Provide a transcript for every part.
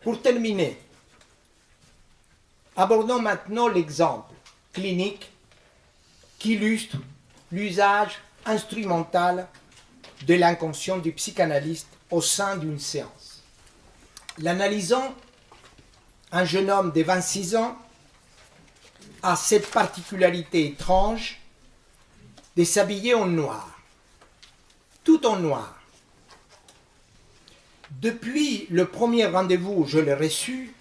Pour terminer, abordons maintenant l'exemple clinique qui illustre l'usage instrumental de l'inconscient du psychanalyste au sein d'une séance. L'analysant, un jeune homme de 26 ans, a cette particularité étrange de s'habiller en noir, tout en noir. Depuis le premier rendez-vous où je l'ai reçu,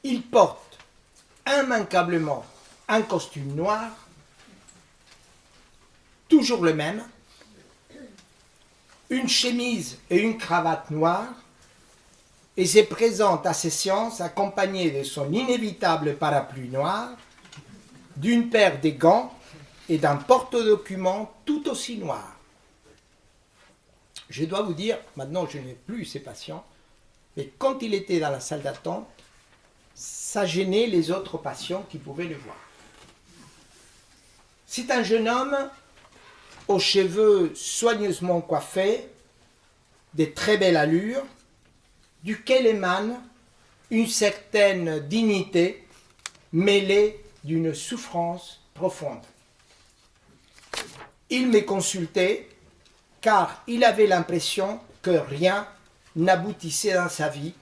il porte immanquablement un costume noir, toujours le même, une chemise et une cravate noire, et se présente à ses séances accompagné de son inévitable parapluie noir, d'une paire de gants et d'un porte-documents tout aussi noir. Je dois vous dire, maintenant je n'ai plus ces patients, mais quand il était dans la salle d'attente, ça gênait les autres patients qui pouvaient le voir. C'est un jeune homme aux cheveux soigneusement coiffés, de très belle allure, duquel émane une certaine dignité mêlée d'une souffrance profonde. Il me consultait car il avait l'impression que rien n'aboutissait dans sa vie,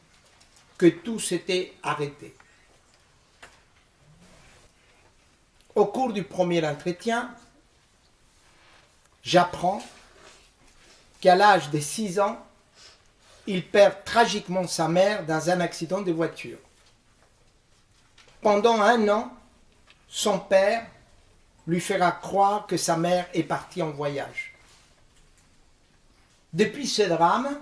que tout s'était arrêté. Au cours du premier entretien, j'apprends qu'à l'âge de 6 ans, il perd tragiquement sa mère dans un accident de voiture. Pendant 1 an, son père lui fera croire que sa mère est partie en voyage. Depuis ce drame,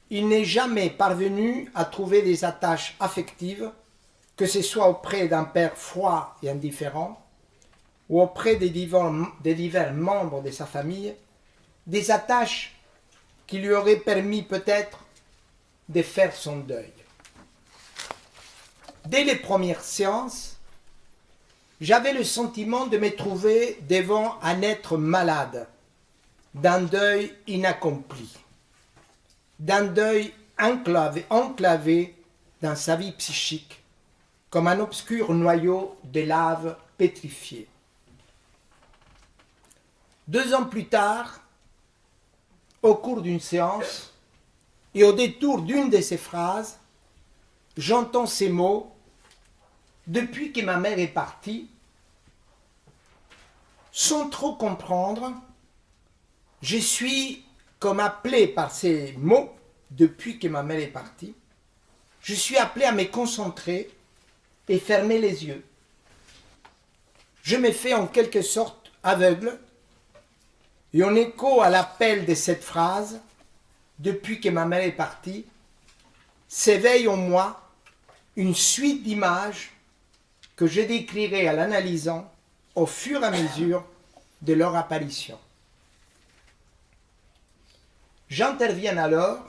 il n'est jamais parvenu à trouver des attaches affectives, que ce soit auprès d'un père froid et indifférent, ou auprès des divers membres de sa famille, des attaches qui lui auraient permis peut-être de faire son deuil. Dès les premières séances, j'avais le sentiment de me trouver devant un être malade, d'un deuil inaccompli, d'un deuil enclavé dans sa vie psychique, comme un obscur noyau de lave pétrifié. 2 ans plus tard, au cours d'une séance, et au détour d'une de ces phrases, j'entends ces mots: « Depuis que ma mère est partie », sans trop comprendre, je suis comme appelé par ces mots, depuis que ma mère est partie, je suis appelé à me concentrer et fermer les yeux. Je me fais en quelque sorte aveugle, et en écho à l'appel de cette phrase, depuis que ma mère est partie, s'éveille en moi une suite d'images que je décrirai à l'analysant au fur et à mesure de leur apparition. J'interviens alors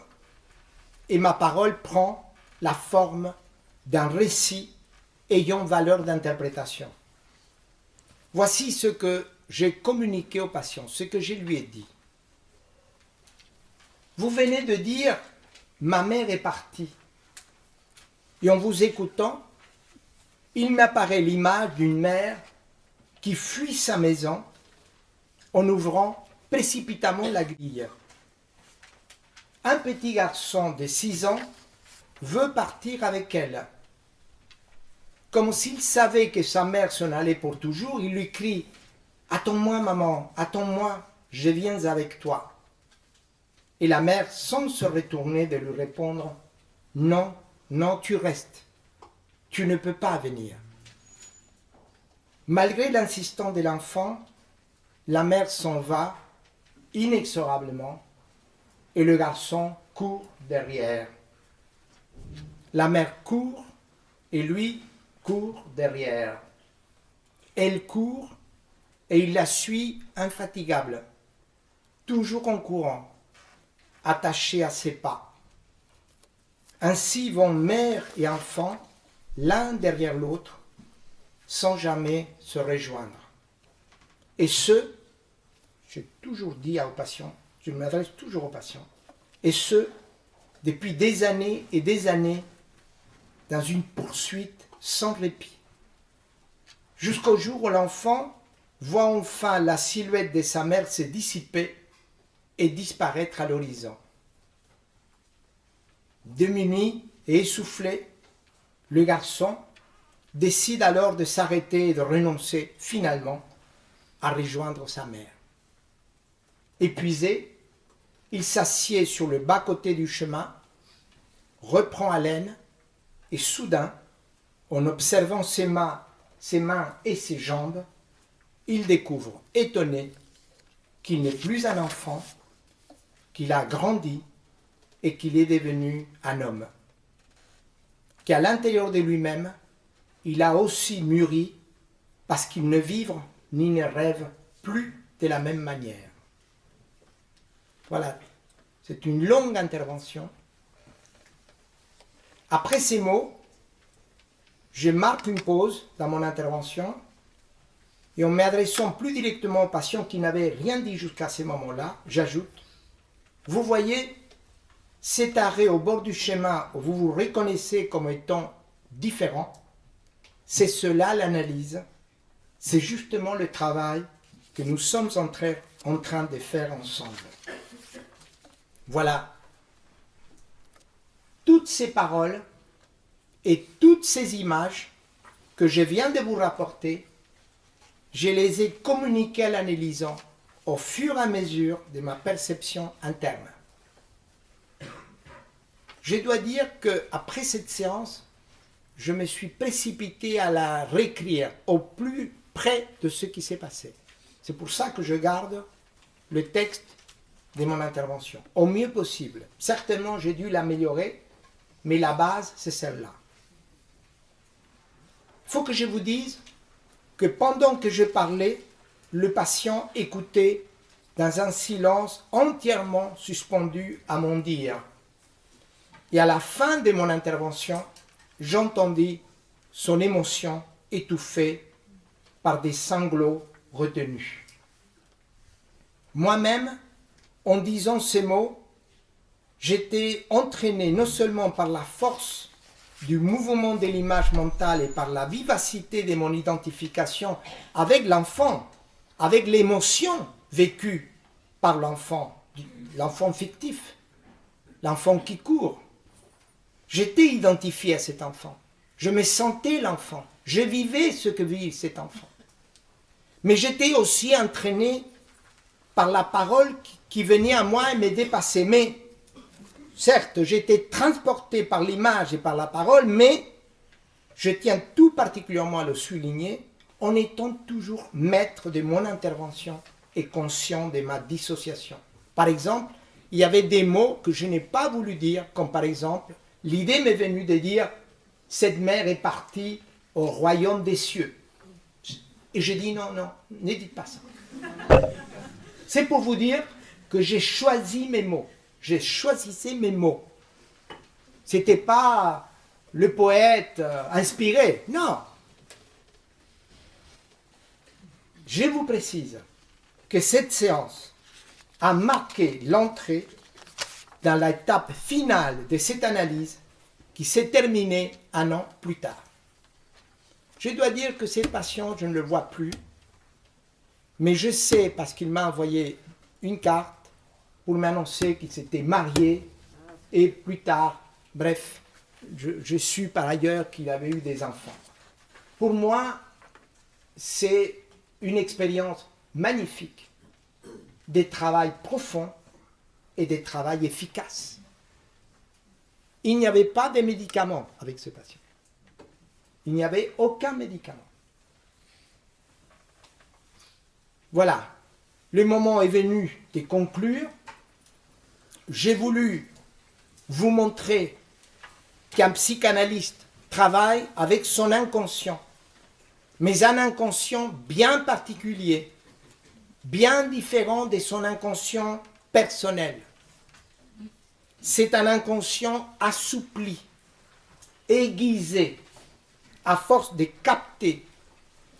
et ma parole prend la forme d'un récit ayant valeur d'interprétation. Voici ce que j'ai communiqué au patient, ce que je lui ai dit. Vous venez de dire « ma mère est partie ». Et en vous écoutant, il m'apparaît l'image d'une mère qui fuit sa maison en ouvrant précipitamment la grille. Un petit garçon de 6 ans veut partir avec elle. Comme s'il savait que sa mère s'en allait pour toujours, il lui crie « Attends-moi maman, attends-moi, je viens avec toi ». Et la mère, sans se retourner, de lui répondre « Non, non, tu restes, tu ne peux pas venir ». Malgré l'insistance de l'enfant, la mère s'en va inexorablement et le garçon court derrière. La mère court et lui court derrière. Elle court et il la suit infatigable, toujours en courant, attaché à ses pas. Ainsi vont mère et enfant l'un derrière l'autre, sans jamais se rejoindre. Et ce, j'ai toujours dit aux patients, je m'adresse toujours aux patients, et ce, depuis des années et des années dans une poursuite sans répit. Jusqu'au jour où l'enfant voit enfin la silhouette de sa mère se dissiper et disparaître à l'horizon. Demi-nuit et essoufflé, le garçon décide alors de s'arrêter et de renoncer finalement à rejoindre sa mère. Épuisé, il s'assied sur le bas-côté du chemin, reprend haleine et soudain, en observant ses mains et ses jambes, il découvre, étonné, qu'il n'est plus un enfant, qu'il a grandi et qu'il est devenu un homme. Qu'à l'intérieur de lui-même, il a aussi mûri parce qu'il ne vivre ni ne rêve plus de la même manière. Voilà, c'est une longue intervention. Après ces mots, je marque une pause dans mon intervention et en m'adressant plus directement aux patients qui n'avaient rien dit jusqu'à ce moment-là, j'ajoute, vous voyez cet arrêt au bord du chemin où vous vous reconnaissez comme étant différent, c'est cela l'analyse, c'est justement le travail que nous sommes en train de faire ensemble. Voilà. Toutes ces paroles et toutes ces images que je viens de vous rapporter, je les ai communiquées à l'analysant au fur et à mesure de ma perception interne. Je dois dire qu'après cette séance, je me suis précipité à la réécrire au plus près de ce qui s'est passé. C'est pour ça que je garde le texte de mon intervention, au mieux possible. Certainement, j'ai dû l'améliorer, mais la base, c'est celle-là. Il faut que je vous dise que pendant que je parlais, le patient écoutait dans un silence entièrement suspendu à mon dire. Et à la fin de mon intervention, j'entendis son émotion étouffée par des sanglots retenus. Moi-même, en disant ces mots, j'étais entraîné non seulement par la force du mouvement de l'image mentale et par la vivacité de mon identification avec l'enfant, avec l'émotion vécue par l'enfant fictif, l'enfant qui court. J'étais identifié à cet enfant, je me sentais l'enfant, je vivais ce que vit cet enfant. Mais j'étais aussi entraîné par la parole qui venait à moi et me dépassait. Mais, certes, j'étais transporté par l'image et par la parole, mais je tiens tout particulièrement à le souligner, en étant toujours maître de mon intervention et conscient de ma dissociation. Par exemple, il y avait des mots que je n'ai pas voulu dire, comme par exemple, l'idée m'est venue de dire « cette mère est partie au royaume des cieux ». Et j'ai dit non, ne dites pas ça. C'est pour vous dire que j'ai choisi mes mots. J'ai choisi mes mots. Ce n'était pas le poète inspiré, non. Je vous précise que cette séance a marqué l'entrée dans l'étape finale de cette analyse qui s'est terminée un an plus tard. Je dois dire que ce patient, je ne le vois plus, mais je sais, parce qu'il m'a envoyé une carte pour m'annoncer qu'il s'était marié, et plus tard, bref, je su par ailleurs qu'il avait eu des enfants. Pour moi, c'est une expérience magnifique, des travails profonds et des travails efficaces. Il n'y avait pas de médicaments avec ce patient. Il n'y avait aucun médicament. Voilà, le moment est venu de conclure. J'ai voulu vous montrer qu'un psychanalyste travaille avec son inconscient, mais un inconscient bien particulier, bien différent de son inconscient personnel. C'est un inconscient assoupli, aiguisé, à force de capter,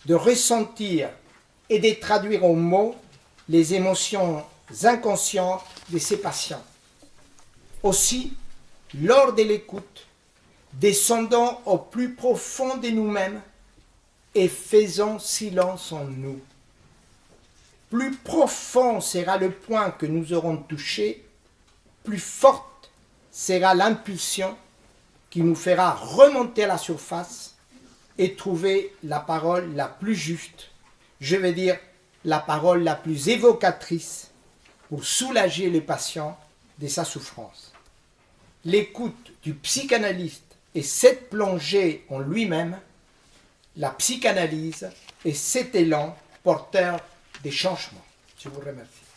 de ressentir et de traduire en mots les émotions inconscientes de ses patients. Aussi, lors de l'écoute, descendons au plus profond de nous-mêmes et faisons silence en nous. Plus profond sera le point que nous aurons touché, plus forte sera l'impulsion qui nous fera remonter à la surface et trouver la parole la plus juste, je veux dire la parole la plus évocatrice pour soulager le patient de sa souffrance. L'écoute du psychanalyste est cette plongée en lui-même, la psychanalyse est cet élan porteur des changements. Je vous remercie.